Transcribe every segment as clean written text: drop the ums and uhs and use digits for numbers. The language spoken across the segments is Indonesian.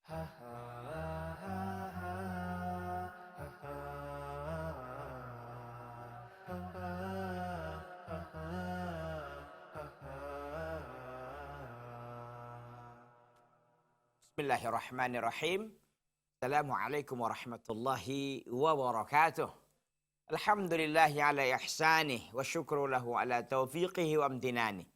Bismillahirrahmanirrahim. Assalamualaikum warahmatullahi wabarakatuh. Alhamdulillahi ala ihsanih wa syukru lahu ala taufiqihi wa amtinani.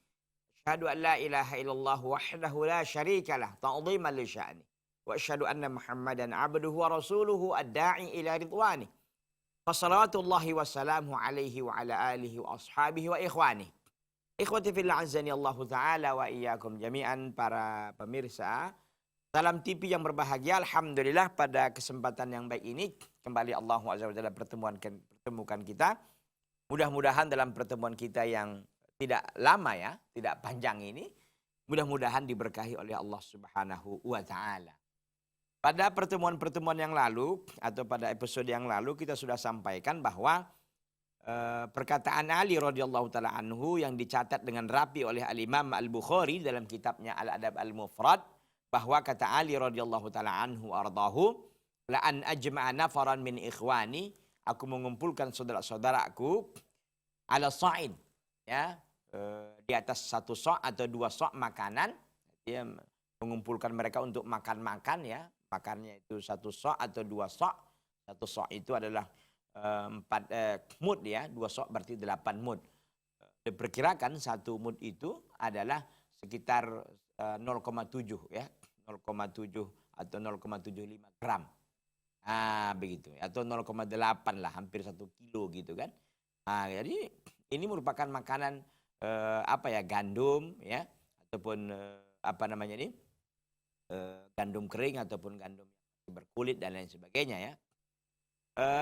Asyhadu an la ilaha illallah wahdahu la syarika lah ta'dhiman li sya'ni. Wa asyhadu anna Muhammadan abduhu wa rasuluhu ad-da'i ila ridwani. Wassalatullahi wassalamu alaihi wa ala alihi wa ashabihi wa ikhwani. Ikhwati fillah azani Allah ta'ala wa iyyakum jami'an para pemirsa Salam TV yang berbahagia. Alhamdulillah pada kesempatan yang baik ini kembali Allah Azza wa Jalla pertemukan kita. Mudah-mudahan dalam pertemuan kita yang tidak lama ya, tidak panjang ini, mudah-mudahan diberkahi oleh Allah Subhanahu wa taala. Pada pertemuan-pertemuan yang lalu atau pada episode yang lalu kita sudah sampaikan bahwa perkataan Ali radhiyallahu taala anhu yang dicatat dengan rapi oleh Al-Imam Al-Bukhari dalam kitabnya Al-Adab Al-Mufrad, bahwa kata Ali radhiyallahu taala anhu ardahu, la an ajma'a nafaran min ikhwani, aku mengumpulkan saudara-saudaraku ala sa'id, ya, di atas satu sok atau dua sok makanan, dia mengumpulkan mereka untuk makan-makan, ya, makannya itu satu sok atau dua sok. Satu sok itu adalah 4 mud, ya, dua sok berarti 8 mud. Diperkirakan satu mud itu adalah sekitar 0,7 ya, 0,7 atau 0,75 gram. Begitu. Atau 0,8 lah, hampir 1 kilo gitu kan. Jadi ini merupakan makanan gandum ya, ataupun gandum kering ataupun gandum yang berkulit dan lain sebagainya ya.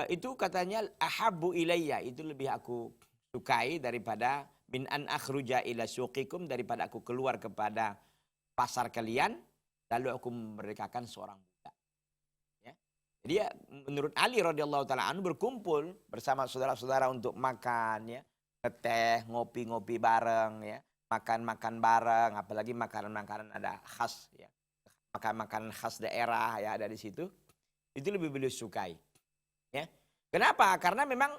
Itu katanya ahabbu ilayya, itu lebih aku sukai daripada min an akhruja ila suqikum, daripada aku keluar kepada pasar kalian lalu aku memerdekakan seorang budak. Ya. Jadi ya, menurut Ali radhiyallahu taala anhu berkumpul bersama saudara-saudara untuk makan ya, teh, ngopi-ngopi bareng ya, makan-makan bareng, apalagi makanan-makanan ada khas ya. Makanan khas daerah ya ada di situ. Itu lebih beliau sukai. Ya. Kenapa? Karena memang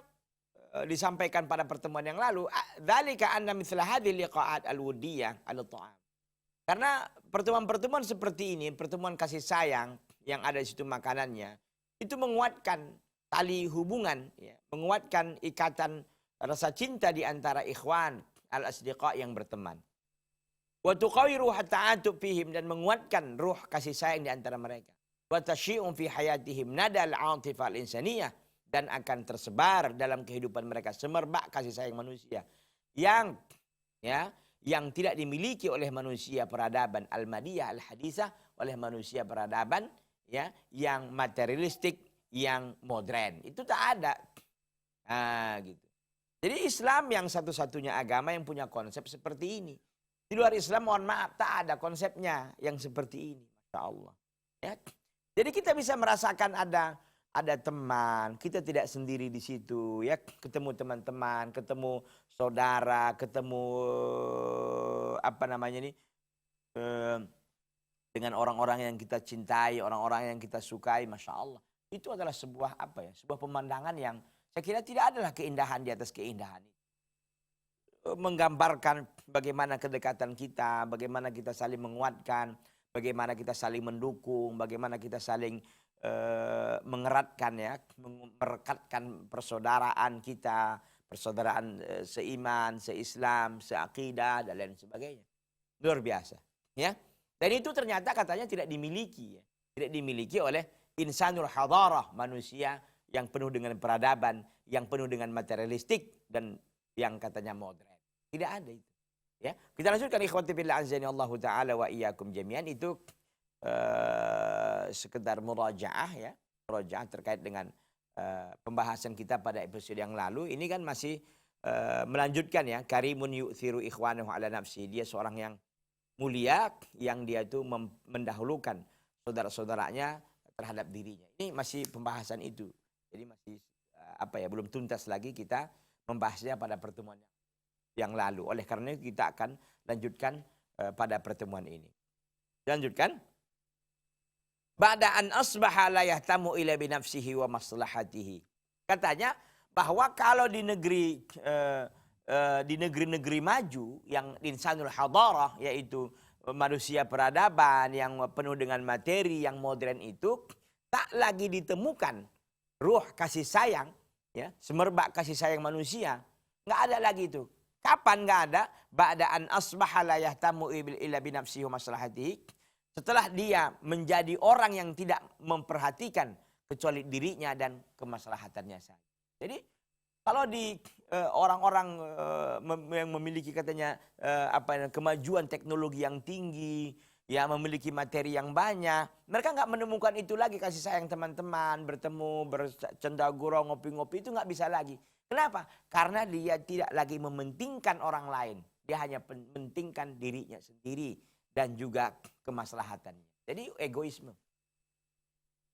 disampaikan pada pertemuan yang lalu, dzalika anna mithla hadhil liqa'at al-wuddiyah al-ta'am. Karena pertemuan-pertemuan seperti ini, pertemuan kasih sayang yang ada di situ makanannya, itu menguatkan tali hubungan, ya, menguatkan ikatan rasa cinta di antara ikhwan al-asdiqa yang berteman. Wa tuqawiru ta'atub fihim, dan menguatkan ruh kasih sayang di antara mereka. Wa tasyi'um fi hayatihim nadal 'atifah al-insaniyah, dan akan tersebar dalam kehidupan mereka semerbak kasih sayang manusia yang tidak dimiliki oleh manusia peradaban al-madiyah al-hadisah, oleh manusia peradaban ya yang materialistik, yang modern. Itu tak ada. Gitu. Jadi Islam yang satu-satunya agama yang punya konsep seperti ini. Di luar Islam mohon maaf tak ada konsepnya yang seperti ini. Masya Allah. Ya. Jadi kita bisa merasakan ada teman, kita tidak sendiri di situ ya, ketemu teman-teman, ketemu saudara, ketemu dengan orang-orang yang kita cintai, orang-orang yang kita sukai, Masya Allah. Itu adalah sebuah sebuah pemandangan yang saya kira tidak adalah keindahan di atas keindahan. Menggambarkan bagaimana kedekatan kita, bagaimana kita saling menguatkan, bagaimana kita saling mendukung, bagaimana kita saling mengeratkan ya, merekatkan persaudaraan kita, persaudaraan seiman, seislam, seakidah dan lain sebagainya. Luar biasa, ya. Dan itu ternyata katanya tidak dimiliki ya. Tidak dimiliki oleh insanul hadarah, manusia yang penuh dengan peradaban, yang penuh dengan materialistik dan yang katanya modern. Tidak ada itu. Ya. Kita lanjutkan ikhwati fillah azani Allah taala wa iyyakum jami'an, itu sekedar murajaah ya, murajaah terkait dengan pembahasan kita pada episode yang lalu. Ini kan masih melanjutkan ya, karimun yu'thiru ikhwanahu ala nafsi. Dia seorang yang mulia yang dia itu mendahulukan saudara-saudaranya terhadap dirinya. Ini masih pembahasan itu. Jadi masih belum tuntas lagi kita membahasnya pada pertemuan yang lalu. Oleh karena itu kita akan lanjutkan pada pertemuan ini. Lanjutkan. Ba'da an asbaha la yahtamu ila binafsihi wa maslahatihi. Katanya bahwa kalau di negeri-negeri maju yang insanul hadarah, yaitu manusia peradaban yang penuh dengan materi yang modern itu, tak lagi ditemukan ruh kasih sayang, ya, semerbak kasih sayang manusia. Nggak ada lagi itu. Kapan nggak ada? Ba'da an asbaha la yahtamu ila binafsihi wa maslahatihi. Setelah dia menjadi orang yang tidak memperhatikan kecuali dirinya dan kemaslahatannya saja. Jadi kalau di orang-orang yang memiliki katanya kemajuan teknologi yang tinggi, ya memiliki materi yang banyak, mereka nggak menemukan itu lagi kasih sayang teman-teman, bertemu, bercendagurau, ngopi-ngopi itu nggak bisa lagi. Kenapa? Karena dia tidak lagi mementingkan orang lain, dia hanya mementingkan dirinya sendiri dan juga kemaslahatannya. Jadi egoisme.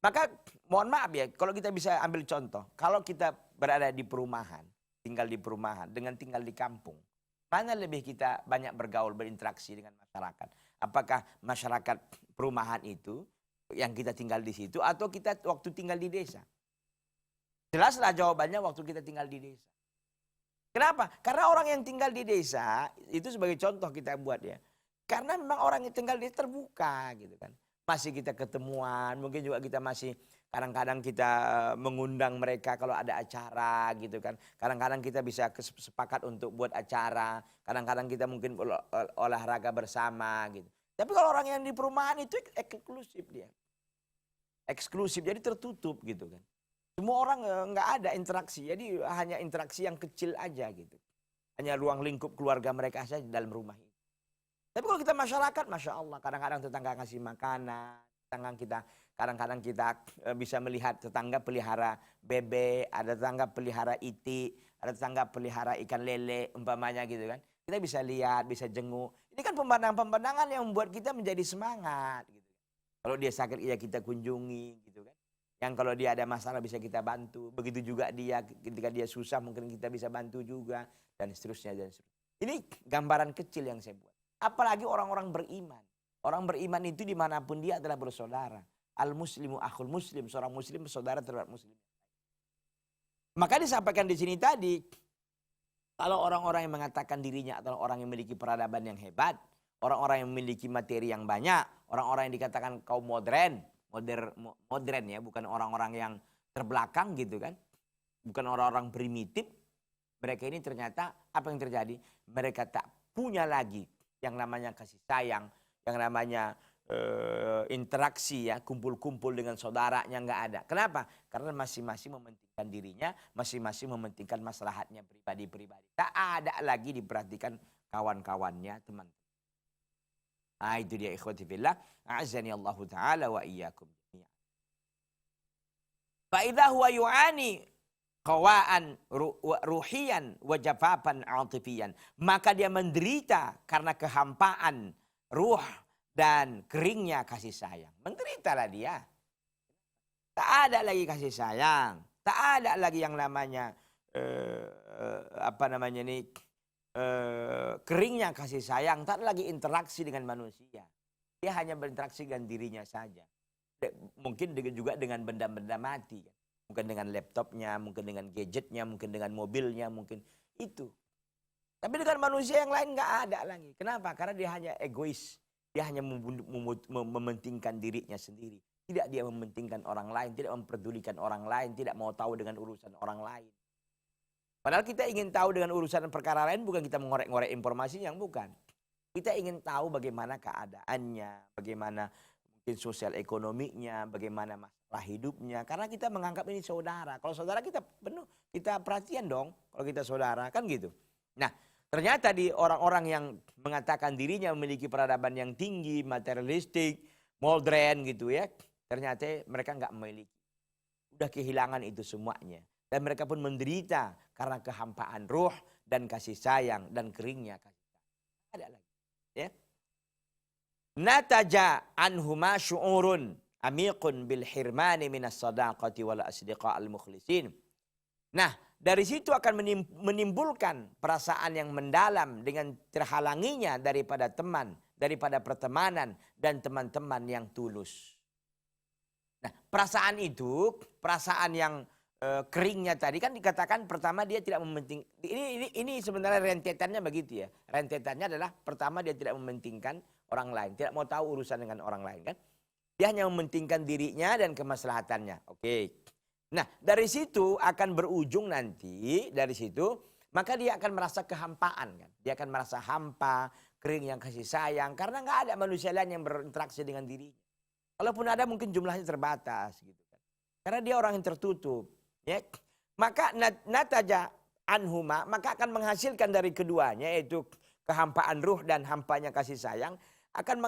Maka mohon maaf ya, kalau kita bisa ambil contoh, kalau kita berada di perumahan, tinggal di perumahan dengan tinggal di kampung, mana lebih kita banyak bergaul, berinteraksi dengan masyarakat? Apakah masyarakat perumahan itu yang kita tinggal di situ atau kita waktu tinggal di desa? Jelaslah jawabannya waktu kita tinggal di desa. Kenapa? Karena orang yang tinggal di desa, itu sebagai contoh kita buat ya. Karena memang orang yang tinggal di terbuka gitu kan. Masih kita ketemuan, mungkin juga kita masih kadang-kadang kita mengundang mereka kalau ada acara gitu kan. Kadang-kadang kita bisa sepakat untuk buat acara, kadang-kadang kita mungkin olahraga bersama gitu. Tapi kalau orang yang di perumahan itu eksklusif dia. Eksklusif, jadi tertutup gitu kan. Semua orang nggak ada interaksi, jadi hanya interaksi yang kecil aja gitu. Hanya ruang lingkup keluarga mereka saja dalam rumah ini. Tapi kalau kita masyarakat, Masya Allah, kadang-kadang tetangga ngasih makanan, kadang-kadang kita bisa melihat tetangga pelihara bebek, ada tetangga pelihara itik, ada tetangga pelihara ikan lele, umpamanya gitu kan. Kita bisa lihat, bisa jenguk. Ini kan pemandangan-pemandangan yang membuat kita menjadi semangat. Gitu. Kalau dia sakit, ya kita kunjungi, gitu kan. Yang kalau dia ada masalah bisa kita bantu. Begitu juga dia, ketika dia susah mungkin kita bisa bantu juga, dan seterusnya, dan seterusnya. Ini gambaran kecil yang saya buat. Apalagi orang-orang beriman. Orang beriman itu dimanapun dia adalah bersaudara. Al-muslimu akhul muslim. Seorang muslim bersaudara terhadap muslim. Maka disampaikan di sini tadi. Kalau orang-orang yang mengatakan dirinya adalah orang yang memiliki peradaban yang hebat. Orang-orang yang memiliki materi yang banyak. Orang-orang yang dikatakan kaum modern ya. Bukan orang-orang yang terbelakang gitu kan. Bukan orang-orang primitif. Mereka ini ternyata apa yang terjadi? Mereka tak punya lagi yang namanya kasih sayang, yang namanya interaksi ya, kumpul-kumpul dengan saudaranya nggak ada. Kenapa? Karena masing-masing mementingkan dirinya, masing-masing mementingkan maslahatnya pribadi-pribadi. Tak ada lagi diperhatikan kawan-kawannya, teman. Nah itu dia ikhwati fillah, a'azzani Allah Ta'ala wa iyyakum. Fa idza huwa yu'ani qawaan ruhiyan wa jafapan atifiyan. Maka dia menderita karena kehampaan ruh dan keringnya kasih sayang. Menderitalah dia. Tak ada lagi kasih sayang. Tak ada lagi yang namanya keringnya kasih sayang. Tak ada lagi interaksi dengan manusia. Dia hanya berinteraksi dengan dirinya saja. Mungkin juga dengan benda-benda mati. Mungkin dengan laptopnya, mungkin dengan gadgetnya, mungkin dengan mobilnya, mungkin itu. Tapi dengan manusia yang lain nggak ada lagi. Kenapa? Karena dia hanya egois. Dia hanya mementingkan dirinya sendiri. Tidak dia mementingkan orang lain, tidak memperdulikan orang lain, tidak mau tahu dengan urusan orang lain. Padahal kita ingin tahu dengan urusan perkara lain, bukan kita mengorek-ngorek informasi yang bukan. Kita ingin tahu bagaimana keadaannya, bagaimana mungkin sosial ekonominya, bagaimana masalah hidupnya. Karena kita menganggap ini saudara. Kalau saudara kita penuh, kita perhatian dong kalau kita saudara, kan gitu. Nah, ternyata di orang-orang yang mengatakan dirinya memiliki peradaban yang tinggi, materialistik, modern gitu ya. Ternyata mereka nggak memiliki. Udah kehilangan itu semuanya. Dan mereka pun menderita karena kehampaan ruh dan kasih sayang dan keringnya kasih sayang. Ada lagi. Ya. Nataja anhuma syu'urun amiqun bil hirmani minas sadaqati wal asdiqa al mukhlisin. Nah, dari situ akan menimbulkan perasaan yang mendalam dengan terhalanginya daripada teman, daripada pertemanan dan teman-teman yang tulus. Nah, perasaan yang keringnya tadi kan dikatakan pertama dia tidak mementing. Ini sebenarnya rentetannya begitu ya. Rentetannya adalah pertama dia tidak mementingkan orang lain, tidak mau tahu urusan dengan orang lain kan. Dia hanya mementingkan dirinya dan kemaslahatannya. Oke. Nah, dari situ akan berujung nanti dari situ maka dia akan merasa kehampaan kan. Dia akan merasa hampa, kering yang kasih sayang karena nggak ada manusia lain yang berinteraksi dengan dirinya. Kalaupun ada mungkin jumlahnya terbatas gitu kan. Karena dia orang yang tertutup. Ya, maka nataja anhuma maka akan menghasilkan dari keduanya yaitu kehampaan ruh dan hampanya kasih sayang akan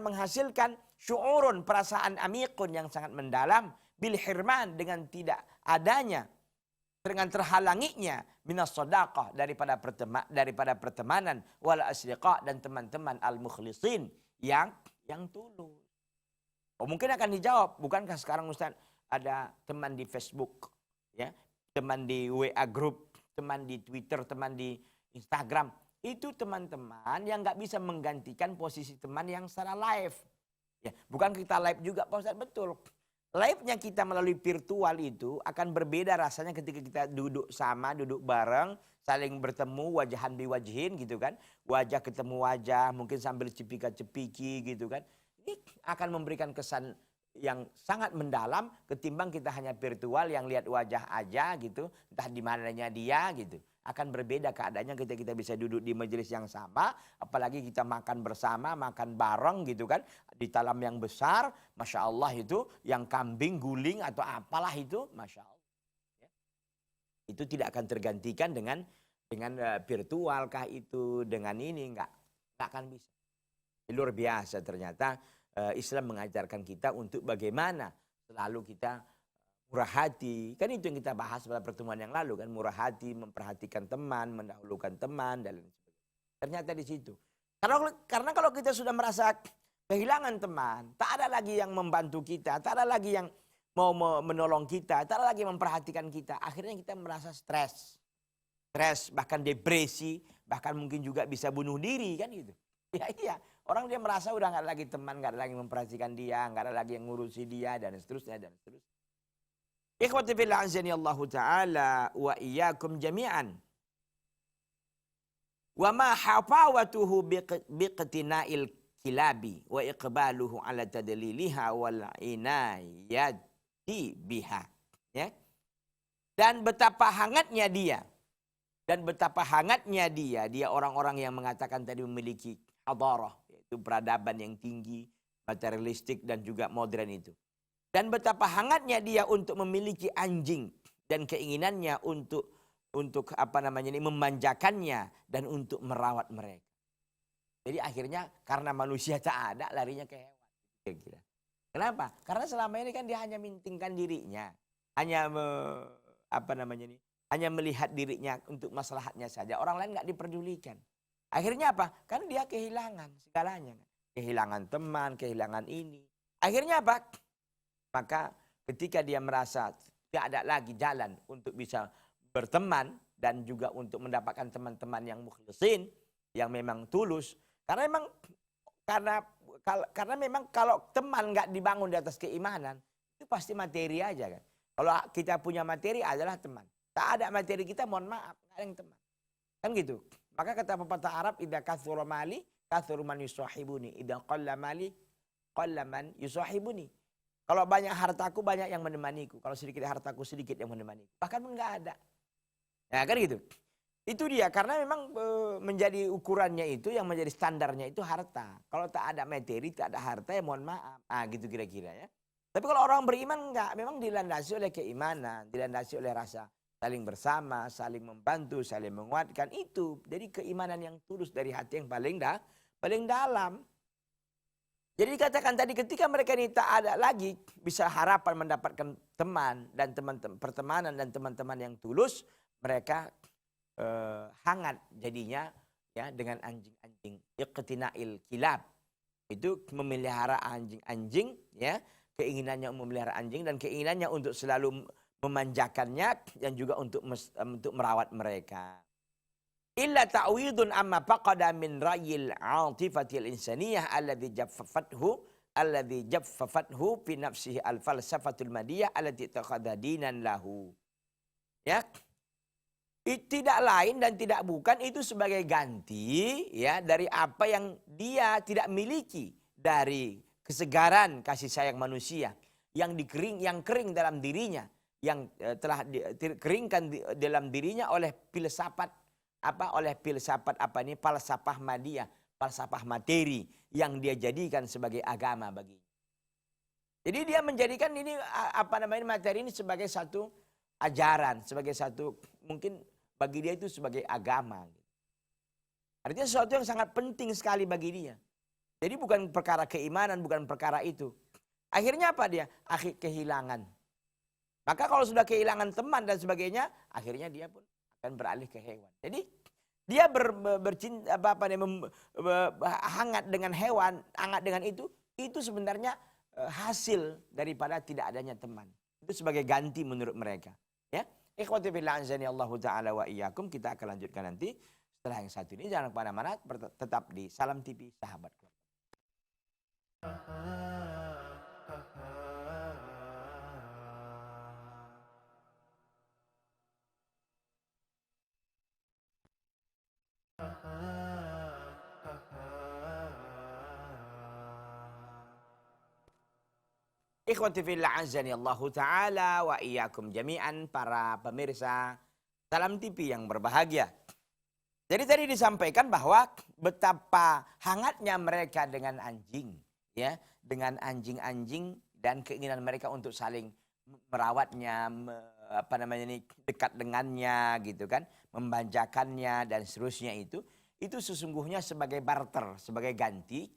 menghasilkan syu'urun perasaan amikun yang sangat mendalam bil hirman dengan tidak adanya dengan terhalanginya minas shadaqah daripada pertemanan wal asdiqa dan teman-teman al mukhlisin yang tulus. Oh, mungkin akan dijawab, bukankah sekarang Ustaz ada teman di Facebook? Ya, teman di WA group, teman di Twitter, teman di Instagram. Itu teman-teman yang nggak bisa menggantikan posisi teman yang secara live. Ya, bukan kita live juga Pak Ustaz, betul. Live-nya kita melalui virtual itu akan berbeda rasanya ketika kita duduk sama, duduk bareng, saling bertemu wajahan biwajhin gitu kan. Wajah ketemu wajah, mungkin sambil cepika-cepiki gitu kan. Ini akan memberikan kesan yang sangat mendalam ketimbang kita hanya virtual yang lihat wajah aja gitu, entah di mananya dia gitu. Akan berbeda keadaannya ketika kita bisa duduk di majelis yang sama, apalagi kita makan bersama, makan bareng gitu kan, di talam yang besar, Masya Allah itu, yang kambing, guling atau apalah itu, Masya Allah. Ya. Itu tidak akan tergantikan dengan virtual kah itu, dengan ini, enggak akan bisa. Luar biasa ternyata. Islam mengajarkan kita untuk bagaimana selalu kita murah hati. Kan itu yang kita bahas pada pertemuan yang lalu kan. Murah hati, memperhatikan teman, mendahulukan teman dan lain sebagainya. Ternyata di situ. Karena kalau kita sudah merasa kehilangan teman, tak ada lagi yang membantu kita, tak ada lagi yang mau menolong kita, tak ada lagi yang memperhatikan kita. Akhirnya kita merasa stres, bahkan depresi, bahkan mungkin juga bisa bunuh diri kan gitu. Ya iya. Orang dia merasa udah nggak ada lagi teman, nggak ada lagi memperhatikan dia, nggak ada lagi yang ngurusi dia dan seterusnya dan seterusnya. Ikhwati fillah azani Allah taala wa iyyakum jami'an. Wa ma hafawatuhu biqtina'il kilabi wa iqbaluhu ala tadliliha wal inayati biha. Ya. Dan betapa hangatnya dia orang-orang yang mengatakan tadi memiliki hadarah, yaitu peradaban yang tinggi, materialistik dan juga modern itu. Dan betapa hangatnya dia untuk memiliki anjing dan keinginannya untuk memanjakannya dan untuk merawat mereka. Jadi akhirnya karena manusia tak ada, larinya ke hewan. Kira-kira. Kenapa? Karena selama ini kan dia hanya mintingkan dirinya, hanya hanya melihat dirinya untuk maslahatnya saja. Orang lain nggak diperdulikan. Akhirnya apa? Kan dia kehilangan segalanya. Kehilangan teman, kehilangan ini. Akhirnya apa? Maka ketika dia merasa tidak ada lagi jalan untuk bisa berteman dan juga untuk mendapatkan teman-teman yang mukhlisin, yang memang tulus. Karena memang kalau teman nggak dibangun di atas keimanan, itu pasti materi aja kan. Kalau kita punya materi adalah teman. Tak ada materi kita, mohon maaf, nggak ada yang teman. Kan gitu. Maka kata pepatah Arab, idza katsura mali, katsura man yusahibuni, idza qalla mali, qalla man yusahibuni. Kalau banyak hartaku, banyak yang menemaniku. Kalau sedikit hartaku, sedikit yang menemaniku. Bahkan enggak ada. Nah, kan gitu. Itu dia, karena memang menjadi ukurannya itu, yang menjadi standarnya itu harta. Kalau tak ada materi, tak ada harta, ya mohon maaf. Ah, gitu kira-kira ya. Tapi kalau orang beriman enggak, memang dilandasi oleh keimanan, dilandasi oleh rasa saling bersama, saling membantu, saling menguatkan itu. Jadi keimanan yang tulus dari hati yang paling dalam. Jadi dikatakan tadi ketika mereka ini tak ada lagi bisa harapan mendapatkan teman dan pertemanan dan teman-teman yang tulus, mereka hangat jadinya ya dengan anjing-anjing. Iqtina'il kilab. Itu memelihara anjing-anjing ya, keinginannya memelihara anjing dan keinginannya untuk selalu memanjakannya dan juga untuk merawat mereka. Illa ta'widun amma faqada min ra'yil 'atifatil insaniyah alladhi jaffafathu alladzi jaffafathu fi nafsihi al-falsafatul madiyah allati takhadha dinan lahu. Ya. Tidak lain dan tidak bukan itu sebagai ganti ya dari apa yang dia tidak miliki dari kesegaran kasih sayang manusia yang kering dalam dirinya, yang telah dikeringkan dalam dirinya oleh filsafat falsafah madiyah, falsafah materi yang dia jadikan sebagai agama baginya. Jadi dia menjadikan ini materi ini sebagai satu ajaran, sebagai satu mungkin bagi dia itu sebagai agama. Artinya sesuatu yang sangat penting sekali bagi dia. Jadi bukan perkara keimanan, bukan perkara itu. Akhirnya apa dia? Akhir kehilangan. Maka kalau sudah kehilangan teman dan sebagainya, akhirnya dia pun akan beralih ke hewan. Jadi dia hangat dengan hewan, hangat dengan itu sebenarnya hasil daripada tidak adanya teman. Itu sebagai ganti menurut mereka. Ya. Ikhwati fillah azani Allah taala wa iyyakum, kita akan lanjutkan nanti setelah yang satu ini. Jangan kemana-mana, tetap di Salam TV Sahabat Keluarga. Ikhwati fillah azani Allah taala wa iyyakum jami'an, para pemirsa Salam TV yang berbahagia. Jadi tadi disampaikan bahwa betapa hangatnya mereka dengan anjing, ya, dengan anjing-anjing dan keinginan mereka untuk saling merawatnya, dekat dengannya gitu kan, membanjakannya dan seterusnya itu sesungguhnya sebagai barter, sebagai ganti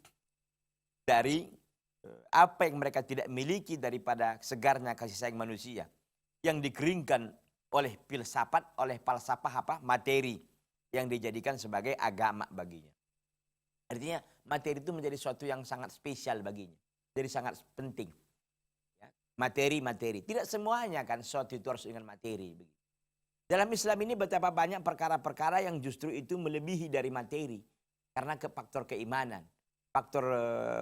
dari apa yang mereka tidak miliki daripada segarnya kasih sayang manusia yang dikeringkan oleh filsafat, oleh falsafah materi yang dijadikan sebagai agama baginya. Artinya materi itu menjadi sesuatu yang sangat spesial baginya, jadi sangat penting. Ya, materi. Tidak semuanya kan sesuatu itu harus dengan materi. Dalam Islam ini betapa banyak perkara-perkara yang justru itu melebihi dari materi karena faktor keimanan, faktor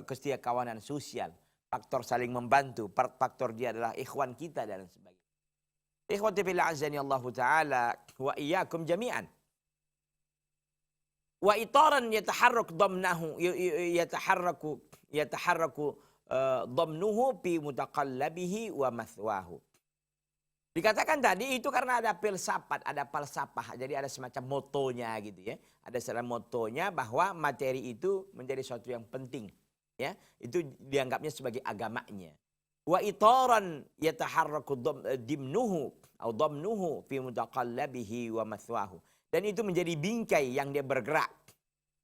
kesetiakawanan sosial, faktor saling membantu, faktor dia adalah ikhwan kita dan sebagainya. Ikhwati fillah azani Allah taala wa iyyakum jami'an. Wa itaran yataharrak dhamnahu dhamnuhu fi mutaqallabihi wa mathwahu. Dikatakan tadi itu karena ada filsafat, ada falsafah. Jadi ada semacam motonya gitu ya. Ada semacam motonya bahwa materi itu menjadi sesuatu yang penting. Ya, itu dianggapnya sebagai agamanya. Wa itaran yataharraku dhamnuhu fi mutaqallabihi wa mathwahu. Dan itu menjadi bingkai yang dia bergerak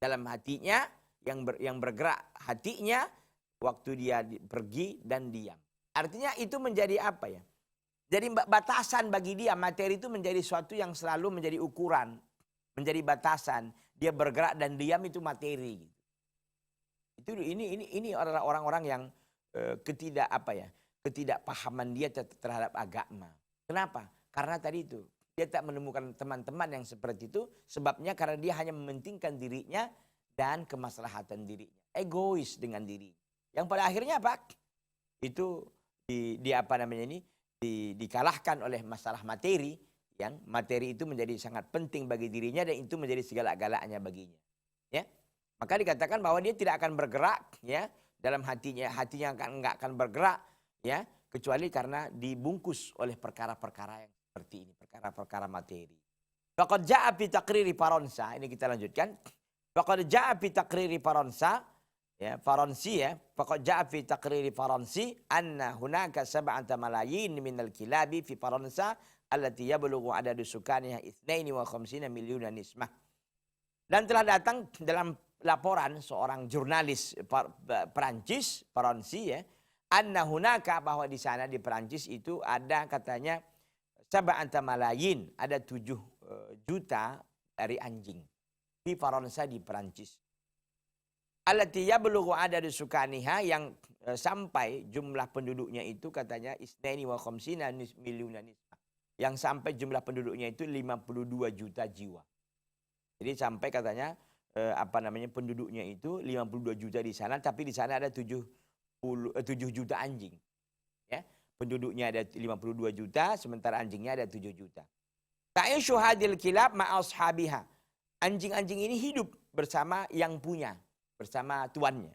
dalam hatinya, yang bergerak hatinya waktu dia pergi dan diam. Artinya itu menjadi apa ya? Jadi batasan bagi dia, materi itu menjadi sesuatu yang selalu menjadi ukuran, menjadi batasan. Dia bergerak dan diam itu materi. Itu ini adalah orang-orang yang ketidakpahaman dia terhadap agama. Kenapa? Karena tadi itu dia tak menemukan teman-teman yang seperti itu, sebabnya karena dia hanya mementingkan dirinya dan kemaslahatan dirinya, egois dengan diri. Yang pada akhirnya apa? Itu dikalahkan oleh masalah materi, yang materi itu menjadi sangat penting bagi dirinya dan itu menjadi segala-galanya baginya. Ya, maka dikatakan bahwa dia tidak akan bergerak, ya, dalam hatinya nggak akan bergerak, ya, kecuali karena dibungkus oleh perkara-perkara yang seperti ini, perkara-perkara materi. Faqad jaa fi taqriri Faransa, ini kita lanjutkan. Faqad jaa fi taqriri Faransa, ya, Faransi ya, faqad jaa fi taqriri Faransi anna hunaka 7 malayin minal kilabi fi Faransa allati yablughu adadu sukaniha 52 milyunan nismah. Dan telah datang dalam laporan seorang jurnalis Perancis, Faransi ya, anna hunaka, bahwa di sana di Perancis itu ada katanya 7 malayin, ada 7 juta dari anjing di Faransa, di Perancis. Allati yablughu adadu sukaniha, yang sampai jumlah penduduknya itu katanya 52 milyunan nismah. Yang sampai jumlah penduduknya itu 52 juta jiwa. Jadi sampai katanya penduduknya itu 52 juta di sana, tapi di sana ada 7 7 juta anjing. Ya. Penduduknya ada 52 juta, sementara anjingnya ada 7 juta. Ta'ishu hadil kilab ma'ashabiha. Anjing-anjing ini hidup bersama yang punya, bersama tuannya.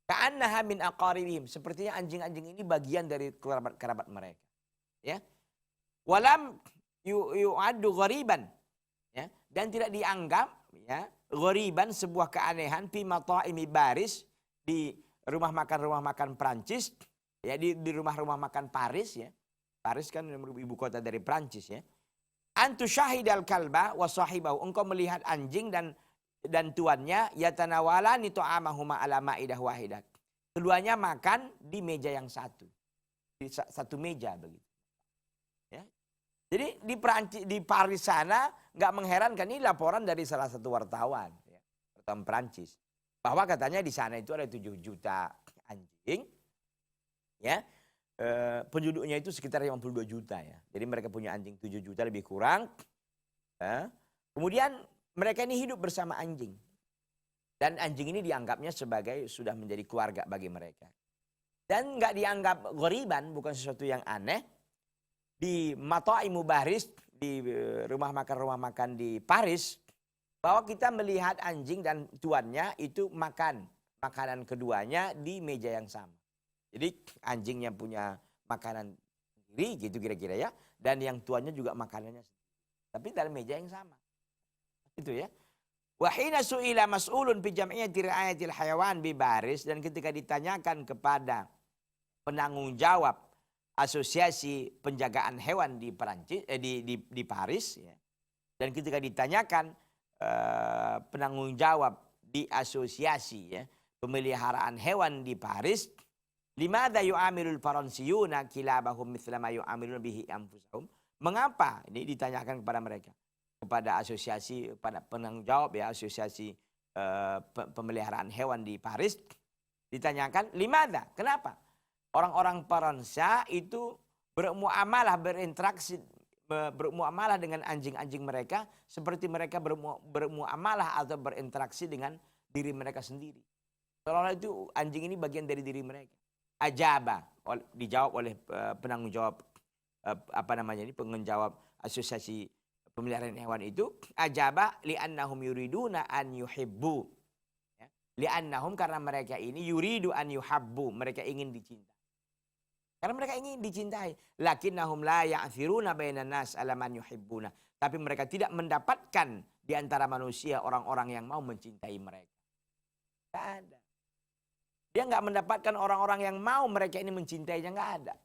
Ka'annaha min aqaribihim. Sepertinya anjing-anjing ini bagian dari kerabat mereka. Ya. Walam yu'addu ghariban. Ya. Dan tidak dianggap ya, ghariban sebuah keanehan fi mata'imi baris, di rumah makan Prancis, ya, di rumah-rumah makan Paris ya. Paris kan ibu kota dari Prancis ya. Antu syahidal kalba wa sahibahu. Engkau melihat anjing dan tuannya yatanawalani ta'amahuma ala ma'idah wahidah. Keduanya makan di meja yang satu. Di satu meja begitu. Ya. Jadi di Paris sana nggak mengherankan, ini laporan dari salah satu wartawan ya, wartawan Prancis. Bahwa katanya di sana itu ada 7 juta anjing, ya, penduduknya itu sekitar 52 juta ya. Jadi mereka punya anjing 7 juta lebih kurang. Ya. Kemudian mereka ini hidup bersama anjing. Dan anjing ini dianggapnya sebagai sudah menjadi keluarga bagi mereka. Dan nggak dianggap ghoriban, bukan sesuatu yang aneh. Di Mataimu Baris, di rumah makan di Paris, bahwa kita melihat anjing dan tuannya itu makan makanan keduanya di meja yang sama. Jadi anjingnya punya makanan sendiri gitu kira-kira ya, dan yang tuannya juga makanannya sendiri. Tapi dalam meja yang sama. Itu ya. Wa hina su'ila mas'ulun fi jam'iyyati ri'ayatil hayawan bi Baris, dan ketika ditanyakan kepada penanggung jawab asosiasi penjagaan hewan di Perancis di Paris ya. Dan ketika ditanyakan penanggung jawab di asosiasi ya, pemeliharaan hewan di Paris, limadza yu'amilul faransiyuna kilabahum mithla ma yu'amiluna bihi anfusahum? Mengapa? Ini ditanyakan kepada mereka, kepada asosiasi, pada penanggung jawab ya, asosiasi pemeliharaan hewan di Paris, ditanyakan limadza? Kenapa? Orang-orang Peransa itu bermuamalah, bermuamalah dengan anjing-anjing mereka seperti mereka bermuamalah atau berinteraksi dengan diri mereka sendiri. Seolah-olah itu anjing ini bagian dari diri mereka. Ajaba, dijawab oleh penanggung jawab penanggung jawab asosiasi pemeliharaan hewan itu. Ajaba li'annahum yuriduna an yuhibbu. Ya. Li'annahum, karena mereka ini yuridu an yuhabbu, mereka ingin dicintai. Karena mereka ingin dicintai. Lakinnahum la ya'thiruna bainan nas ala man yuhibbuna. Tapi mereka tidak mendapatkan di antara manusia orang-orang yang mau mencintai mereka. Tidak ada. Dia nggak mendapatkan orang-orang yang mau mereka ini mencintainya, nggak ada.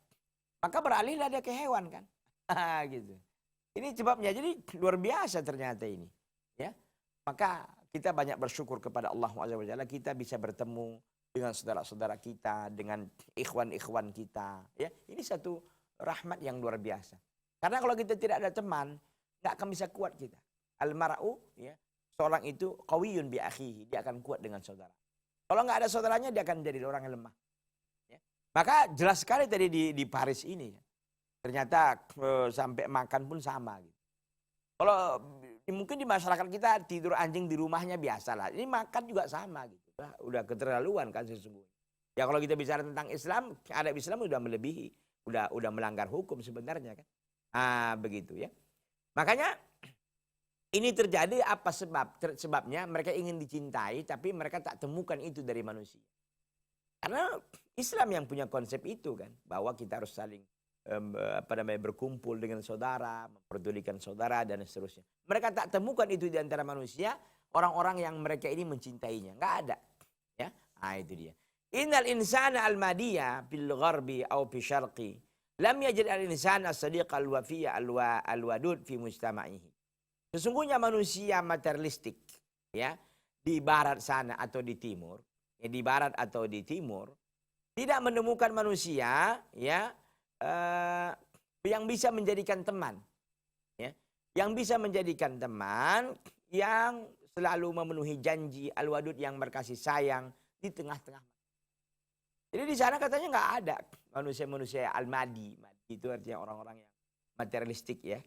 Maka beralihlah dia ke hewan kan. Gitu. Ini sebabnya. Jadi luar biasa ternyata ini. Ya. Maka kita banyak bersyukur kepada Allah SWT. Kita bisa bertemu dengan saudara-saudara kita, dengan ikhwan-ikhwan kita. Ya, ini satu rahmat yang luar biasa. Karena kalau kita tidak ada teman, nggak akan bisa kuat kita. Al-mar'u, ya, seorang itu qawiyun bi akhihi, dia akan kuat dengan saudara. Kalau nggak ada saudaranya, dia akan menjadi orang yang lemah. Ya. Maka jelas sekali tadi di Paris ini, ya. Ternyata sampai makan pun sama. Gitu. Kalau mungkin di masyarakat kita tidur anjing di rumahnya biasa lah. Ini makan juga sama gitu. Udah keterlaluan kan sesungguhnya. Ya kalau kita bicara tentang Islam, adab Islam udah melebihi, udah melanggar hukum sebenarnya kan. Begitu ya. Makanya ini terjadi apa sebabnya mereka ingin dicintai tapi mereka tak temukan itu dari manusia. Karena Islam yang punya konsep itu kan, bahwa kita harus saling berkumpul dengan saudara, memperdulikan saudara dan seterusnya. Mereka tak temukan itu di antara manusia, orang-orang yang mereka ini mencintainya, nggak ada. Ya, itu dia. Innal insana al-madiyya fil gharbi aw fi syarqi lam yajid al-insana as-sadiq al-wafiyya al-wadud fi mujtama'ihi. Sesungguhnya manusia materialistik ya, di barat sana atau di timur, ya, di barat atau di timur tidak menemukan manusia ya yang bisa menjadikan teman, ya, yang bisa menjadikan teman yang selalu memenuhi janji, al-wadud yang berkasih sayang di tengah-tengah. Jadi di sana katanya nggak ada manusia-manusia al-madi. Madi itu artinya orang-orang yang materialistik ya,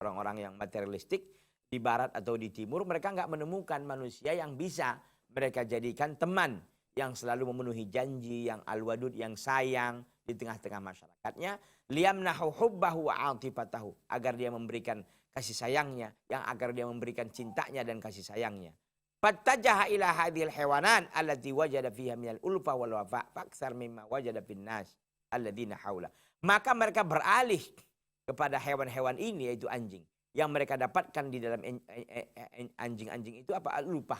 orang-orang yang materialistik di barat atau di timur mereka nggak menemukan manusia yang bisa mereka jadikan teman, yang selalu memenuhi janji, yang al-wadud, yang sayang di tengah-tengah masyarakatnya, liyamnahu hubbahu wa atifatahu, agar dia memberikan kasih sayangnya, yang agar dia memberikan cintanya dan kasih sayangnya. Fattajaha ila hadhil hewanan allati wajada fiha minal ulfa wal wafa faktsar mimma wajada fin nas alladzina haula. Maka mereka beralih kepada hewan-hewan ini, yaitu anjing. Yang mereka dapatkan di dalam anjing-anjing itu apa? Lupa.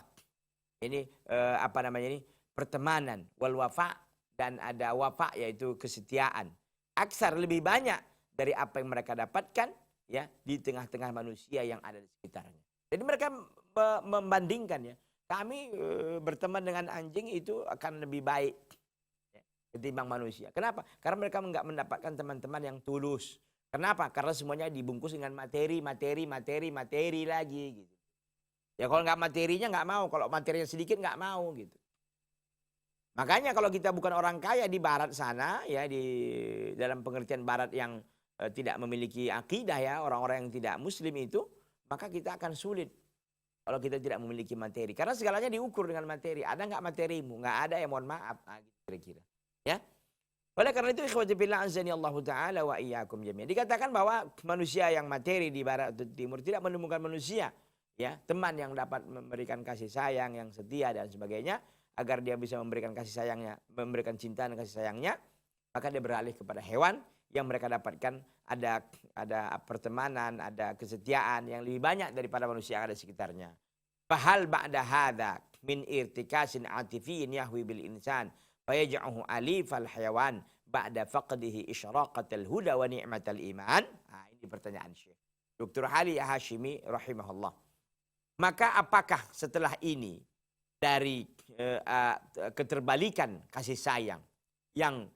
Ini apa namanya ini? Pertemanan, wal wafa, dan ada wafa yaitu kesetiaan. Aksar, lebih banyak dari apa yang mereka dapatkan ya di tengah-tengah manusia yang ada di sekitarnya. Jadi mereka membandingkan ya. Kami berteman dengan anjing itu akan lebih baik ya, ketimbang manusia. Kenapa? Karena mereka nggak mendapatkan teman-teman yang tulus. Kenapa? Karena semuanya dibungkus dengan materi lagi gitu. Ya kalau nggak materinya nggak mau, kalau materinya sedikit nggak mau gitu. Makanya kalau kita bukan orang kaya di barat sana ya, di dalam pengertian barat yang tidak memiliki akidah ya, orang-orang yang tidak muslim itu, maka kita akan sulit kalau kita tidak memiliki materi. Karena segalanya diukur dengan materi. Ada nggak materimu? Nggak ada ya, mohon maaf. Nah, gitu kira-kira. Ya. Oleh karena itu ikhwati fillah azani Allah taala wa iyyakum jami'an. Dikatakan bahwa manusia yang materi di barat atau timur tidak menemukan manusia ya, teman yang dapat memberikan kasih sayang, yang setia dan sebagainya, agar dia bisa memberikan kasih sayangnya, memberikan cinta dan kasih sayangnya, maka dia beralih kepada hewan yang mereka dapatkan ada pertemanan, ada kesetiaan yang lebih banyak daripada manusia yang ada di sekitarnya. Fahal ba'da hadza min irtikasin atifiyyin yahwi bil insan fayaj'ahu alifal hayawan ba'da faqdihi isyraqatal huda wa ni'matal iman. Nah, ini pertanyaan Syekh Dr. Ali Hashimi rahimahullah. Maka apakah setelah ini dari keterbalikan kasih sayang yang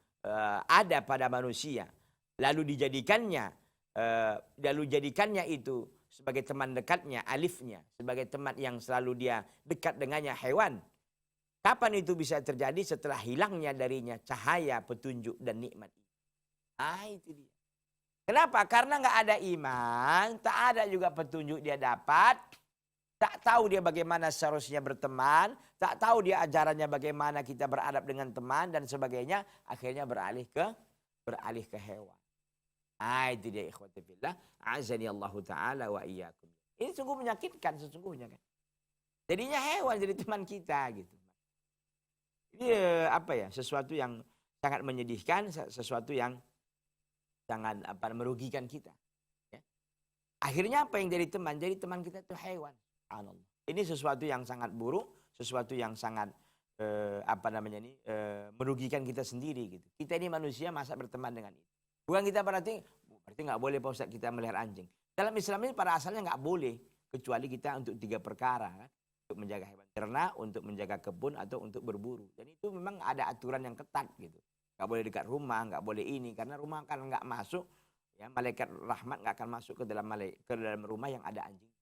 ada pada manusia, lalu jadikannya itu sebagai teman dekatnya, alifnya, sebagai teman yang selalu dia dekat dengannya, hewan. Kapan itu bisa terjadi? Setelah hilangnya darinya cahaya, petunjuk, dan nikmat. Ah, itu dia. Kenapa? Karena nggak ada iman, tak ada juga petunjuk dia dapat, tak tahu dia bagaimana seharusnya berteman, tak tahu dia ajarannya bagaimana kita beradab dengan teman dan sebagainya, akhirnya beralih ke hewan. Ah, itu dia ikhwati fillah, azani Allah taala wa iyyakum. Ini sungguh menyakitkan sesungguhnya kan. Jadinya hewan jadi teman kita gitu. Ini apa ya? Sesuatu yang sangat menyedihkan, sesuatu yang sangat merugikan kita. Ya. Akhirnya apa yang jadi teman? Jadi teman kita itu hewan. Ini sesuatu yang sangat buruk, sesuatu yang sangat merugikan kita sendiri gitu. Kita ini manusia, masa berteman dengan itu? Bukan kita berarti nggak boleh Pak Ustaz kita melihara anjing. Dalam Islam ini pada asalnya nggak boleh, kecuali kita untuk 3 perkara kan? Untuk menjaga hewan ternak, untuk menjaga kebun, atau untuk berburu. Dan itu memang ada aturan yang ketat gitu. Nggak boleh dekat rumah, nggak boleh ini, karena rumah kan nggak masuk, ya malaikat rahmat nggak akan masuk ke dalam rumah yang ada anjing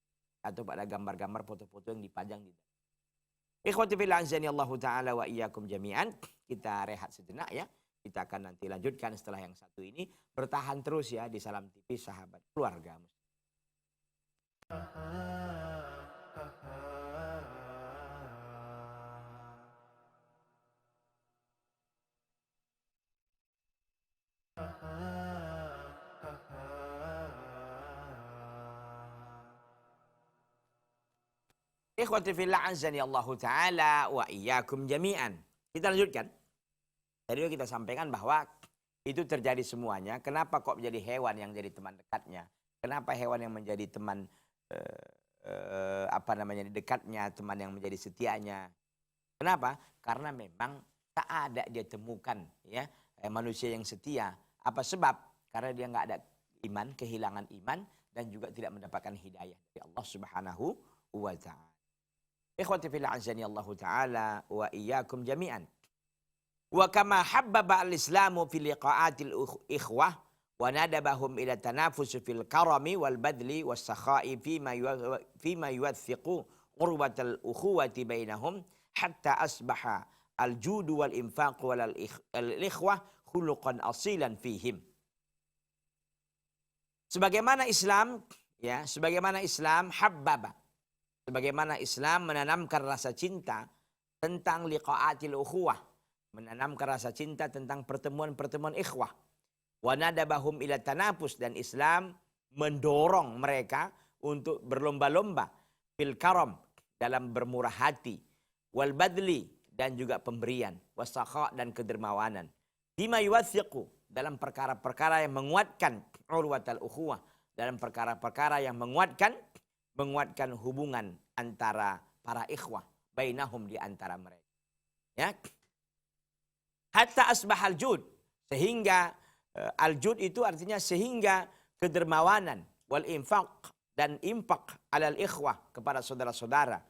atau pada gambar-gambar foto-foto yang dipajang di dalam. Ikhwati fillah azani Allah taala wa iyyakum jami'an. Kita rehat sejenak ya. Kita akan nanti lanjutkan setelah yang satu ini. Bertahan terus ya di Salam TV Sahabat Keluarga. Ikhwati fillah azani Allah taala wa iyyakum jami'an. Kita lanjutkan. Tadi kita sampaikan bahwa itu terjadi semuanya. Kenapa kok menjadi hewan yang jadi teman dekatnya? Kenapa hewan yang menjadi teman dekatnya, teman yang menjadi setianya? Kenapa? Karena memang tak ada dia temukan ya manusia yang setia. Apa sebab? Karena dia nggak ada iman, kehilangan iman, dan juga tidak mendapatkan hidayah dari Allah Subhanahu wa taala. Ikhwati fillah azani Allah taala wa iyyakum jami'an. Wa kama habbaba al-islamu fi liqa'atil ikhwah wa nadabahum ila tanafus fil karami wal badli was sakha'i fima yuwathiqu qurbatal ukhuwati bainahum hatta asbaha al-judu wal infaq wal ikhwah khuluqan asilan fihim. Sebagaimana Islam habbaba, sebagaimana Islam menanamkan rasa cinta tentang liqa'atil ukhuwah, menanamkan rasa cinta tentang pertemuan-pertemuan ikhwah. Wa nadabahum ila tanapus, dan Islam mendorong mereka untuk berlomba-lomba fil karam, dalam bermurah hati, wal badli, dan juga pemberian, wasakha, dan kedermawanan, bima yuwathiqu, dalam perkara-perkara yang menguatkan urwatal ukhuwah, dalam perkara-perkara yang menguatkan hubungan antara para ikhwah, bainahum, di antara mereka. Ya. Hatta asbahal jud, sehingga al-jud itu artinya sehingga kedermawanan, wal infaq, dan infak alal ikhwah, kepada saudara-saudara,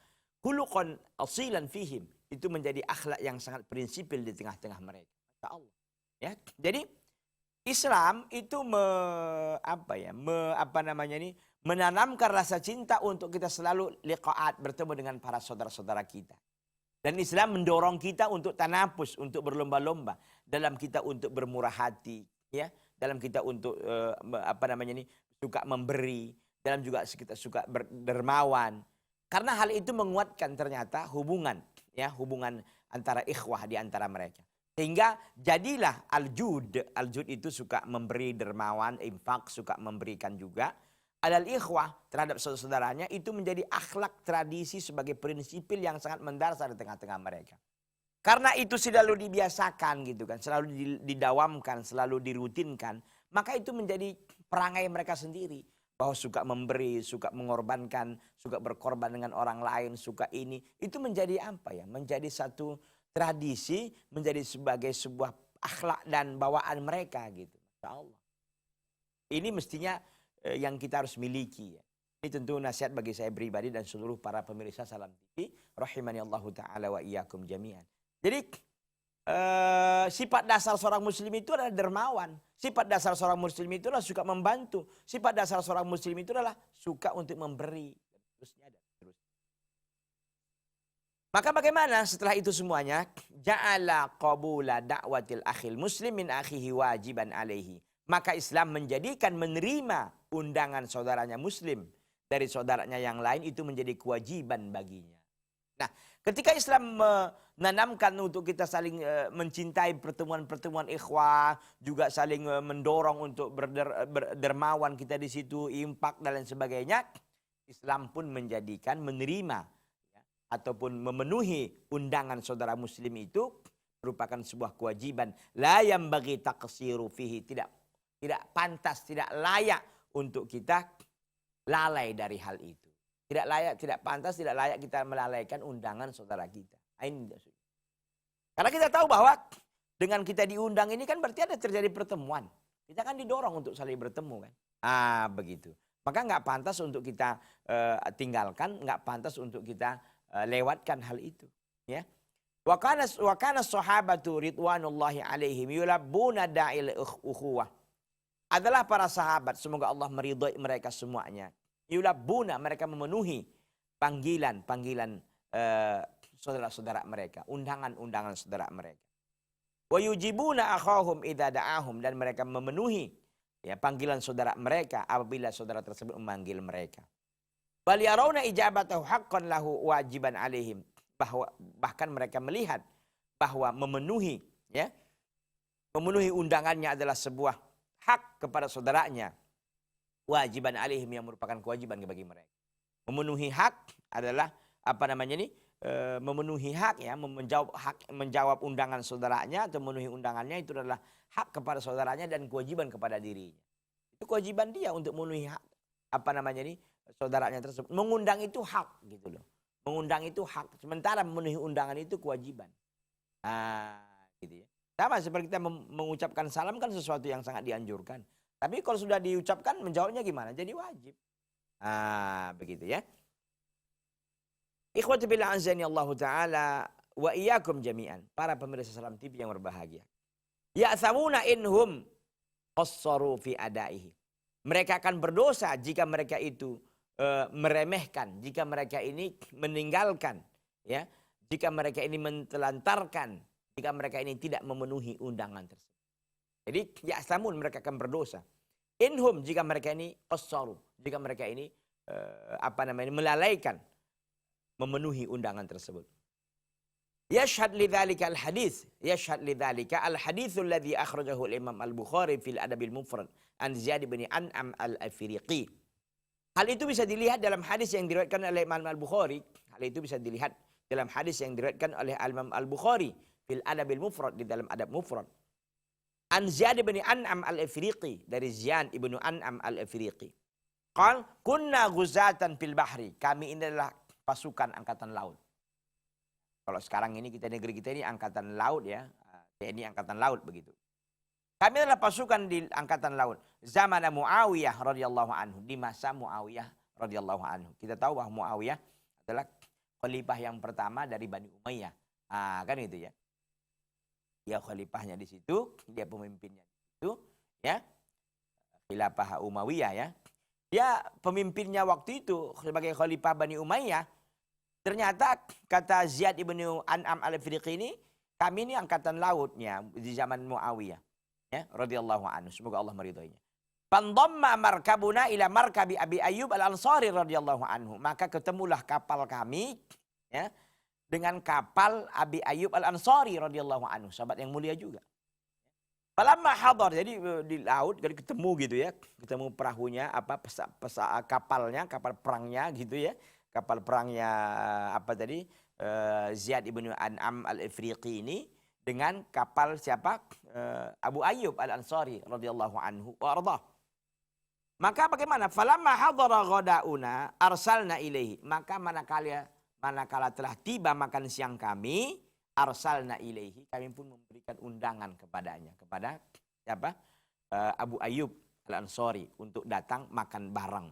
khuluqan asilan fihim, itu menjadi akhlak yang sangat prinsipil di tengah-tengah mereka. Masya Allah. Ya. Jadi Islam itu menanamkan rasa cinta untuk kita selalu liqa'at, bertemu dengan para saudara-saudara kita. Dan Islam mendorong kita untuk tanapus, untuk berlomba-lomba, dalam kita untuk bermurah hati, ya, dalam kita untuk suka memberi, dalam juga kita suka dermawan. Karena hal itu menguatkan ternyata hubungan, ya, hubungan antara ikhwah di antara mereka. Sehingga jadilah al-jud. Al-jud itu suka memberi, dermawan, infak, suka memberikan juga. Alal ikhwah, terhadap saudara-saudaranya, itu menjadi akhlak, tradisi sebagai prinsipil yang sangat mendasar di tengah-tengah mereka. Karena itu selalu dibiasakan gitu kan, selalu didawamkan, selalu dirutinkan, maka itu menjadi perangai mereka sendiri. Bahwa suka memberi, suka mengorbankan, suka berkorban dengan orang lain, suka ini. Itu menjadi apa ya? Menjadi satu tradisi, menjadi sebagai sebuah akhlak dan bawaan mereka gitu. Masya Allah. Ini mestinya yang kita harus miliki. Ya. Ini tentu nasihat bagi saya pribadi dan seluruh para pemirsa Salam TV. Rahimani Allah Ta'ala wa iyyakum jami'an. Jadi sifat dasar seorang muslim itu adalah dermawan. Sifat dasar seorang muslim itu adalah suka membantu. Sifat dasar seorang muslim itu adalah suka untuk memberi. Dan terusnya dan terusnya. Maka bagaimana setelah itu semuanya? Ja'ala qabula da'watil akhil muslim min akhihi wajiban alaihi. Maka Islam menjadikan menerima undangan saudaranya muslim dari saudaranya yang lain itu menjadi kewajiban baginya. Nah, ketika Islam menanamkan untuk kita saling mencintai pertemuan-pertemuan ikhwah, juga saling mendorong untuk berdermawan kita di situ, infak dan lain sebagainya, Islam pun menjadikan menerima ataupun memenuhi undangan saudara muslim itu merupakan sebuah kewajiban. La yambaghi taqsiru fihi, tidak pantas, tidak layak untuk kita lalai dari hal itu. Tidak layak, tidak pantas, tidak layak kita melalaikan undangan saudara kita. Ini karena kita tahu bahwa dengan kita diundang ini kan berarti ada terjadi pertemuan. Kita kan didorong untuk saling bertemu kan. Begitu. Maka nggak pantas untuk kita tinggalkan, nggak pantas untuk kita lewatkan hal itu, ya. Wa kana sahabatu ridwanullahi alaihim yulabbuna da'il ukhuwah. Adalah para sahabat, semoga Allah meridhai mereka semuanya. Yulabbuna, mereka memenuhi panggilan saudara-saudara mereka, undangan-undangan saudara mereka. Wa yujibuna akhahum idza da'ahum, dan mereka memenuhi ya panggilan saudara mereka apabila saudara tersebut memanggil mereka. Bal yarawna ijabatahu haqqan lahu wajiban alaihim, bahkan mereka melihat bahwa memenuhi undangannya adalah sebuah hak kepada saudaranya, wajiban alaihim, yang merupakan kewajiban bagi mereka. Memenuhi hak adalah memenuhi hak, ya, menjawab undangan saudaranya atau memenuhi undangannya itu adalah hak kepada saudaranya dan kewajiban kepada dirinya. Itu kewajiban dia untuk memenuhi hak saudaranya tersebut. Mengundang itu hak gitu loh. Mengundang itu hak. Sementara memenuhi undangan itu kewajiban. Gitu ya. Sama seperti kita mengucapkan salam kan sesuatu yang sangat dianjurkan. Tapi kalau sudah diucapkan menjawabnya gimana? Jadi wajib. Begitu ya. Ikhwati billah azani Allah Ta'ala wa iyyakum jami'an. Para pemirsa Salam TV yang berbahagia. Ya'thamuna inhum qassaru fi adaihi. Mereka akan berdosa jika mereka itu meremehkan, jika mereka ini meninggalkan, ya, jika mereka ini mentelantarkan, jika mereka ini tidak memenuhi undangan tersebut. Jadi ya'thamun, mereka akan berdosa. Inhum, jika mereka ini qassaru, jika mereka ini melalaikan memenuhi undangan tersebut. Yashhad lidzalika al-hadits. Yashhad lidzalika al-haditsul ladzi akhrajahu al-Imam Al-Bukhari fil Adabil Mufrad an Ziyad bin An'am al-Afriqi. Hal itu bisa dilihat dalam hadis yang diriwayatkan oleh Imam Al-Bukhari. Hal itu bisa dilihat dalam hadis yang diriwayatkan oleh Imam Al-Bukhari fil Adabil Mufrad, di dalam Adab Mufrad. An Ziyad bin An'am al-Afriqi, dari Ziyad ibnu An'am al-Afriqi. Qal kunna ghuzatan fil bahri. Kami ini adalah pasukan angkatan laut. Kalau sekarang ini negeri kita ini angkatan laut ya, TNI angkatan laut begitu. Kami adalah pasukan di angkatan laut. Zaman Muawiyah radhiyallahu anhu, di masa Muawiyah radhiyallahu anhu. Kita tahu bahwa Muawiyah adalah khalifah yang pertama dari Bani Umayyah. Kan gitu ya. Dia khalifahnya di situ, dia pemimpinnya di situ, ya. Khilafah Umayyah ya. Dia pemimpinnya waktu itu sebagai khalifah Bani Umayyah. Ternyata kata Ziyad ibnu An'am al-Afriqi ini, kami ini angkatan lautnya di zaman Muawiyah, ya, radhiyallahu anhu. Semoga Allah meridhoinya. Pandhamma markabuna ila markabi Abi Ayyub al-Ansari radhiyallahu anhu. Maka ketemulah kapal kami, ya, dengan kapal Abi Ayyub al-Ansari radhiyallahu anhu, sahabat yang mulia juga. Falamma hadar, jadi di laut jadi ketemu gitu ya, ketemu perahunya, kapalnya, kapal perangnya gitu ya. Kapal perangnya Ziyad ibnu An'am al-Afriqi ini dengan kapal siapa? Abu Ayyub al-Ansari radhiyallahu anhu wa ardhah. Maka bagaimana? Falamma hadara ghadauna arsalna ilaihi. Maka manakala telah tiba makan siang kami, arsalna ilaihi, kami pun memberikan undangan kepadanya, kepada siapa? Abu Ayyub al-Ansari untuk datang makan bareng.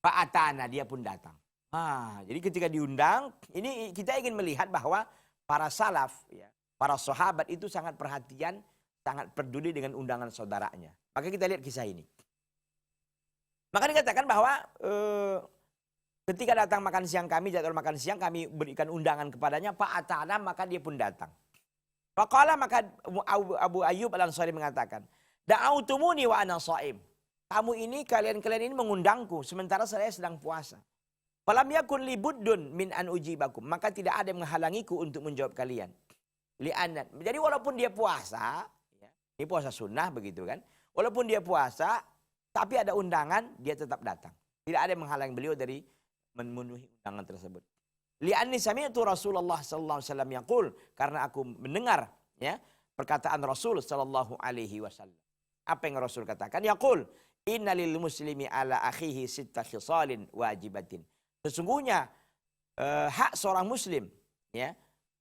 Fa'atana, dia pun datang. Jadi ketika diundang, ini kita ingin melihat bahwa para salaf, ya, para sahabat itu sangat perhatian, sangat peduli dengan undangan saudaranya. Maka kita lihat kisah ini. Maka dikatakan bahwa ketika datang makan siang kami, jadwal makan siang kami berikan undangan kepadanya, Pak Atana, maka dia pun datang. Faqala, maka Abu Ayyub al-Ansari mengatakan, da'autumuni wa ana shaim. Kamu ini, kalian ini mengundangku sementara saya sedang puasa. Falam yakun li buddun min an ujibakum, maka tidak ada yang menghalangiku untuk menjawab kalian. Li'anat. Jadi walaupun dia puasa, ya, ini puasa sunnah begitu kan. Walaupun dia puasa, tapi ada undangan, dia tetap datang. Tidak ada yang menghalangi beliau dari memenuhi undangan tersebut. Li'anni sami'tu Rasulullah sallallahu alaihi wasallam yaqul, karena aku mendengar, ya, perkataan Rasul sallallahu alaihi wasallam. Apa yang Rasul katakan? Yaqul, innalil muslimi ala akhihi sitta khisalin wajibatin. Sesungguhnya hak seorang muslim, ya,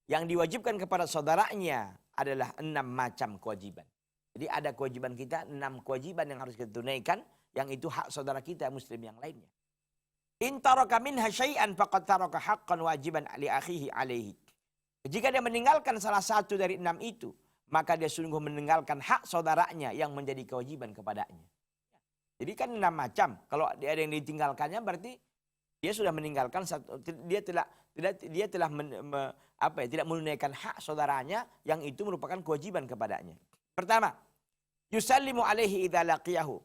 yang diwajibkan kepada saudaranya adalah 6 macam kewajiban. Jadi ada kewajiban kita, 6 kewajiban yang harus kita tunaikan, yang itu hak saudara kita muslim yang lainnya. In taraka minha syai'an faqad taraka haqqan wajiban li akhihi alaihi. Jika dia meninggalkan salah satu dari 6 itu, maka dia sungguh meninggalkan hak saudaranya yang menjadi kewajiban kepadanya. Jadi kan 6 macam. Kalau ada yang ditinggalkannya berarti dia sudah meninggalkan tidak menunaikan hak saudaranya yang itu merupakan kewajiban kepadanya. Pertama, yusallimu alaihi idza laqiyahu.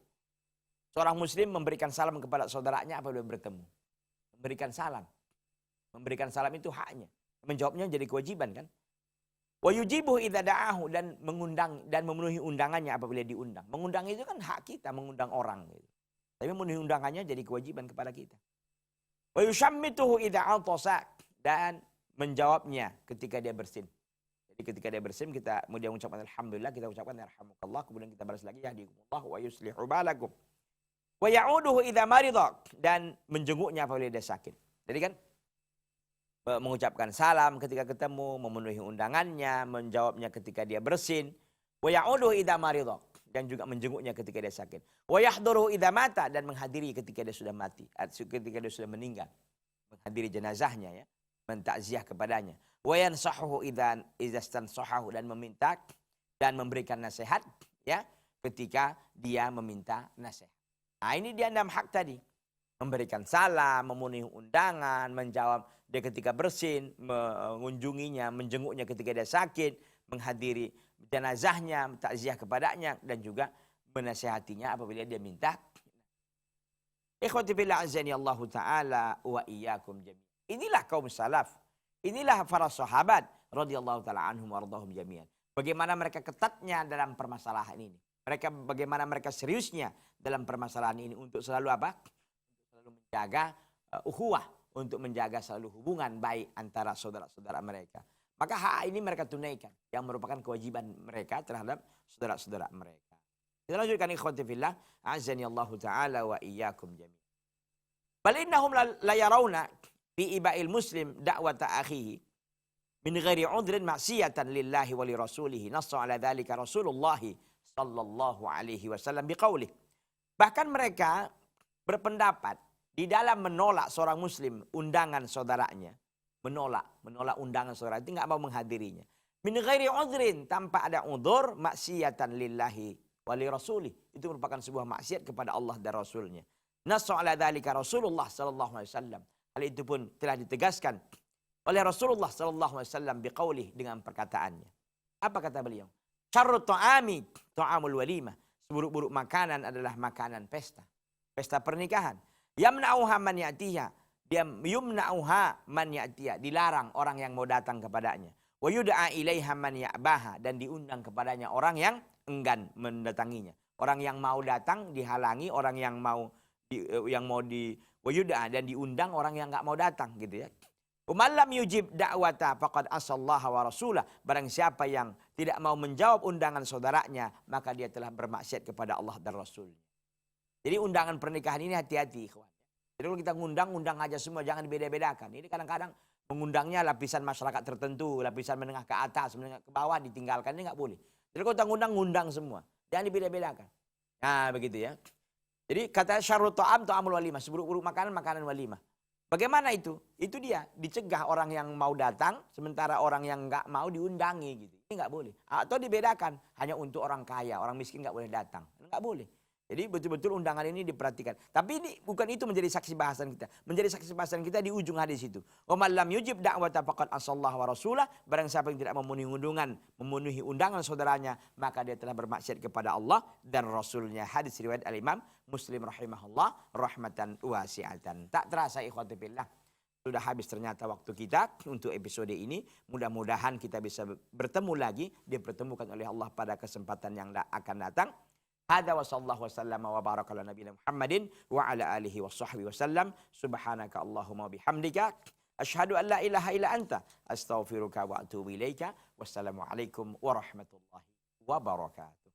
Seorang muslim memberikan salam kepada saudaranya apabila bertemu. Memberikan salam. Memberikan salam itu haknya. Menjawabnya jadi kewajiban kan? Wa yujibuhu idza da'ahu, dan mengundang dan memenuhi undangannya apabila diundang. Mengundang itu kan hak kita, mengundang orang gitu. Tapi memenuhi undangannya jadi kewajiban kepada kita. Wa yushammituhu idza atasa, dan menjawabnya ketika dia bersin. Jadi ketika dia bersin, kita kemudian mengucapkan alhamdulillah, kita ucapkan yarhamukallah, kemudian kita balas lagi yahdikumullah wa yuslihu balakum. Wa ya'uduhu idza marida, dan menjenguknya apabila dia sakit. Jadi kan mengucapkan salam ketika ketemu, memenuhi undangannya, menjawabnya ketika dia bersin. Wa ya'uduhu idza marida, dan juga menjenguknya ketika dia sakit. Wa yahduruhu idza mata, dan menghadiri ketika dia sudah mati, ketika dia sudah meninggal. Menghadiri jenazahnya, ya, mentakziah kepadanya. Wa yansahuhu idza istansahahu, dan meminta dan memberikan nasihat, ya, ketika dia meminta nasihat. Nah, ini dia 6 hak tadi. Memberikan salam, memenuhi undangan, menjawab dia ketika bersin, mengunjunginya, menjenguknya ketika dia sakit, menghadiri jenazahnya, takziah kepadanya, dan juga menasihatinya apabila dia minta. Ikhwati fillah azani Allah taala wa iyyakum jami'an. Inilah kaum salaf. Inilah para sahabat. radhiyallahu taala anhum warḍahum jami'an. Bagaimana mereka ketatnya dalam permasalahan ini. Bagaimana mereka seriusnya dalam permasalahan ini untuk selalu apa? Untuk selalu menjaga ukhuwah, untuk menjaga selalu hubungan baik antara saudara-saudara mereka. Maka hak ini mereka tunaikan yang merupakan kewajiban mereka terhadap saudara-saudara mereka. Kita lanjutkan ikhwati fillah, azani Allah taala wa iyyakum jami'an. Bal innahum la yarawna fi iba'il muslim da'wata akhihi min ghairi 'udhrin ma'siyatan lillahi wa li rasulih. Nassa 'ala dzalika Rasulullah sallallahu alaihi wasallam biqaulih. Bahkan mereka berpendapat di dalam menolak seorang muslim undangan saudaranya, menolak undangan saudara itu, enggak mau menghadirinya. Min ghairi 'udhrin, tanpa ada udzur, maksiatan lillahi wa li rasulih. Itu merupakan sebuah maksiat kepada Allah dan Rasulnya. Nassa 'ala dzalika Rasulullah sallallahu alaihi wasallam. Hal itu pun telah ditegaskan oleh Rasulullah sallallahu alaihi wasallam biqaulih, dengan perkataannya. Apa kata beliau? Syarrut ta'ami ta'amul walimah. Seburuk-buruk makanan adalah makanan pesta. Pesta pernikahan. Yamna'uha man ya'tiha. Yumna'uha man ya'tiha. Dilarang orang yang mau datang kepadanya. Wa yud'a ilaiha man ya'baha. Dan diundang kepadanya orang yang enggan mendatanginya. Orang yang mau datang dihalangi, orang yang mau wa yud'a, dan diundang orang yang enggak mau datang, gitu ya. Umallam yujib da'wata faqad asallaha wa rasulah. Barang siapa yang tidak mau menjawab undangan saudaranya, maka dia telah bermaksiat kepada Allah dan Rasulnya. Jadi undangan pernikahan ini hati-hati, ikhwan. Jadi kalau kita ngundang aja semua, jangan dibeda-bedakan. Ini kadang-kadang mengundangnya lapisan masyarakat tertentu, lapisan menengah ke atas, menengah ke bawah, ditinggalkan, ini nggak boleh. Jadi kalau kita ngundang semua, jangan dibeda-bedakan. Nah begitu ya. Jadi kata syarrut ta'amul walimah, seburuk-buruk makanan walimah. Bagaimana itu? Itu dia, dicegah orang yang mau datang, sementara orang yang nggak mau diundangi gitu. Ini nggak boleh. Atau dibedakan, hanya untuk orang kaya, orang miskin nggak boleh datang. Nggak boleh. Jadi betul-betul undangan ini diperhatikan. Tapi ini bukan itu menjadi saksi bahasan kita. Menjadi saksi bahasan kita di ujung hadis itu. Wa man lam yujib da'wata faqad asallahu wa rasulah. Barang siapa yang tidak memenuhi undangan saudaranya, maka dia telah bermaksiat kepada Allah dan Rasulnya. Hadis riwayat Al-Imam Muslim rahimahullah rahmatan wasi'atan. Tak terasa ikhwati fillah, sudah habis ternyata waktu kita untuk episode ini. Mudah-mudahan kita bisa bertemu lagi, dipertemukan oleh Allah pada kesempatan yang akan datang. Hada wa sallallahu wasallam wa baraka ala nabiyina Muhammadin wa ala alihi wa sahbihi wasallam. Subhanaka Allahumma bihamdika asyhadu an la ilaha illa anta astaghfiruka wa atubu ilaika. Wassalamu alaikum warahmatullahi wabarakatuh.